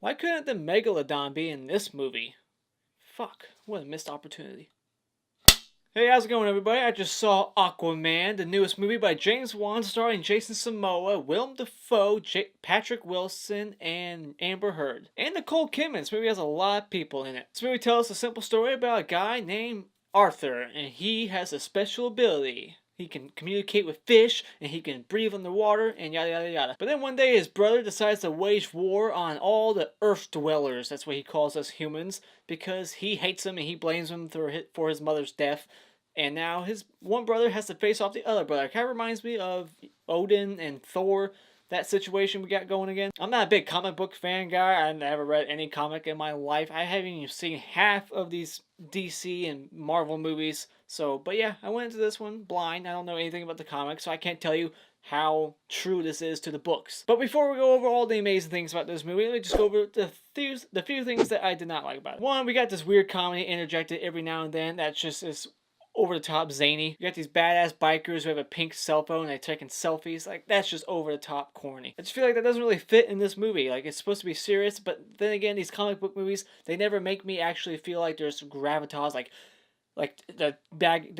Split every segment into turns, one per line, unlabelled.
Why couldn't the Megalodon be in this movie? Fuck, what a missed opportunity. Hey, how's it going, everybody? I just saw Aquaman, the newest movie by James Wan, starring Jason Momoa, Willem Dafoe, Patrick Wilson, and Amber Heard. And Nicole Kidman. This movie has a lot of people in it. This movie tells a simple story about a guy named Arthur, and he has a special ability. He can communicate with fish, and he can breathe underwater, and yada yada yada. But then one day his brother decides to wage war on all the Earth dwellers, that's what he calls us humans, because he hates them and he blames them for his mother's death. And now his one brother has to face off the other brother. It kind of reminds me of Odin and Thor, that situation we got going again. I'm not a big comic book fan guy. I've never read any comic in my life. I haven't even seen half of these DC and Marvel movies. So, but yeah, I went into this one blind. I don't know anything about the comics, so I can't tell you how true this is to the books. But before we go over all the amazing things about this movie, let me just go over the few things that I did not like about it. One, we got this weird comedy interjected every now and then that's just is over the top zany. You got these badass bikers who have a pink cell phone and they're taking selfies. Like, that's just over the top corny. I just feel like that doesn't really fit in this movie. Like, it's supposed to be serious, but then again, these comic book movies, they never make me actually feel like there's gravitas, like the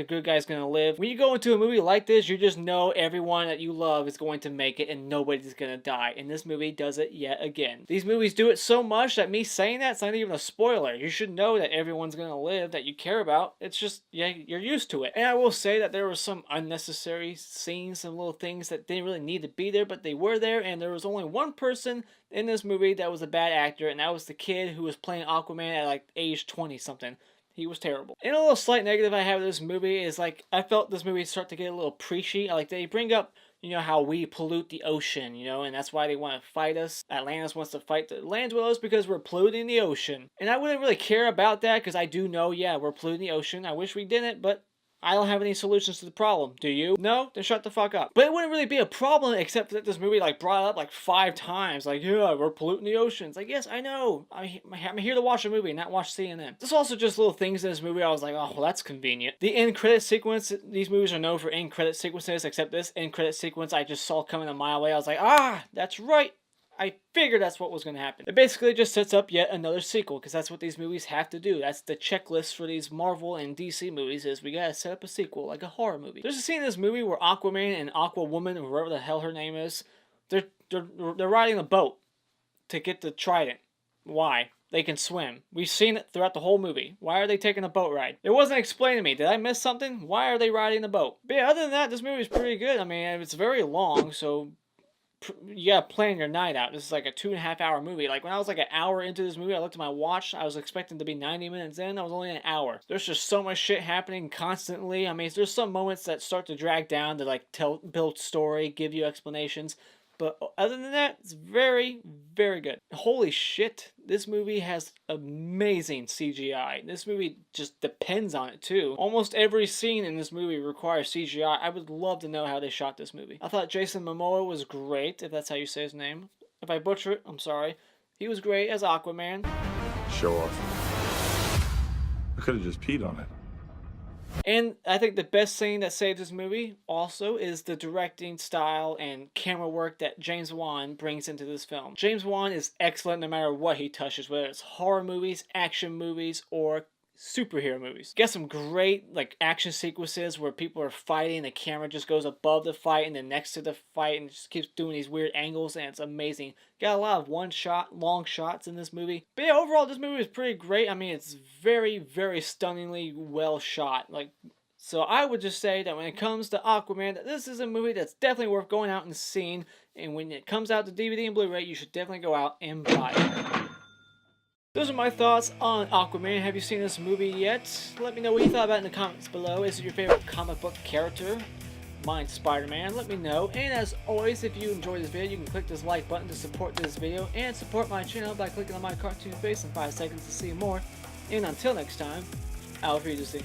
good guy's gonna live. When you go into a movie like this, you just know everyone that you love is going to make it and nobody's gonna die. And this movie does it yet again. These movies do it so much that me saying that's not even a spoiler. You should know that everyone's gonna live that you care about. It's just, yeah, you're used to it. And I will say that there were some unnecessary scenes, some little things that didn't really need to be there, but they were there, and there was only one person in this movie that was a bad actor, and that was the kid who was playing Aquaman at like age 20 something. He was terrible. And a little slight negative I have with this movie is, like, I felt this movie start to get a little preachy. Like, they bring up, you know, how we pollute the ocean, you know, and that's why they want to fight us. Atlantis wants to fight the land dwellers because we're polluting the ocean. And I wouldn't really care about that because I do know, yeah, we're polluting the ocean. I wish we didn't, but I don't have any solutions to the problem. Do you? No? Then shut the fuck up. But it wouldn't really be a problem except that this movie like brought it up like 5 times. Like, yeah, we're polluting the oceans. Like, yes, I know. I'm here to watch a movie, not watch CNN. There's also just little things in this movie I was like, oh, well, that's convenient. The end credit sequence, these movies are known for end credit sequences, except this end credit sequence I just saw coming a mile away. I was like, ah, that's right. I figured that's what was going to happen. It basically just sets up yet another sequel, because that's what these movies have to do. That's the checklist for these Marvel and DC movies, is we gotta set up a sequel, like a horror movie. There's a scene in this movie where Aquaman and Aquawoman, or whoever the hell her name is, they're riding a boat to get the trident. Why? They can swim. We've seen it throughout the whole movie. Why are they taking a boat ride? It wasn't explained to me. Did I miss something? Why are they riding the boat? But yeah, other than that, this movie is pretty good. I mean, it's very long, so you gotta plan your night out. This is like a 2.5 hour movie. Like, when I was like an hour into this movie, I looked at my watch. I was expecting to be 90 minutes in. I was only an hour. There's just so much shit happening constantly. I mean, there's some moments that start to drag down to like build story, give you explanations. But other than that, it's very, very good. Holy shit, this movie has amazing CGI. This movie just depends on it too. Almost every scene in this movie requires CGI. I would love to know how they shot this movie. I thought Jason Momoa was great, if that's how you say his name. If I butcher it, I'm sorry. He was great as Aquaman.
Show off. I could have just peed on it.
And I think the best thing that saved this movie also is the directing style and camera work that James Wan brings into this film. James Wan is excellent no matter what he touches, whether it's horror movies, action movies, or superhero movies. Got some great like action sequences where people are fighting, the camera just goes above the fight and then next to the fight and just keeps doing these weird angles, and it's amazing. Got a lot of long shots in this movie. But yeah, overall this movie is pretty great. I mean, it's very, very stunningly well shot. Like, so I would just say that when it comes to Aquaman, that this is a movie that's definitely worth going out and seeing, and when it comes out to DVD and Blu-ray, you should definitely go out and buy it. Those are my thoughts on Aquaman. Have you seen this movie yet? Let me know what you thought about it in the comments below. Is it your favorite comic book character? Mine's Spider-Man. Let me know. And as always, if you enjoyed this video, you can click this like button to support this video and support my channel by clicking on my cartoon face in 5 seconds to see more. And until next time, I'll be to see.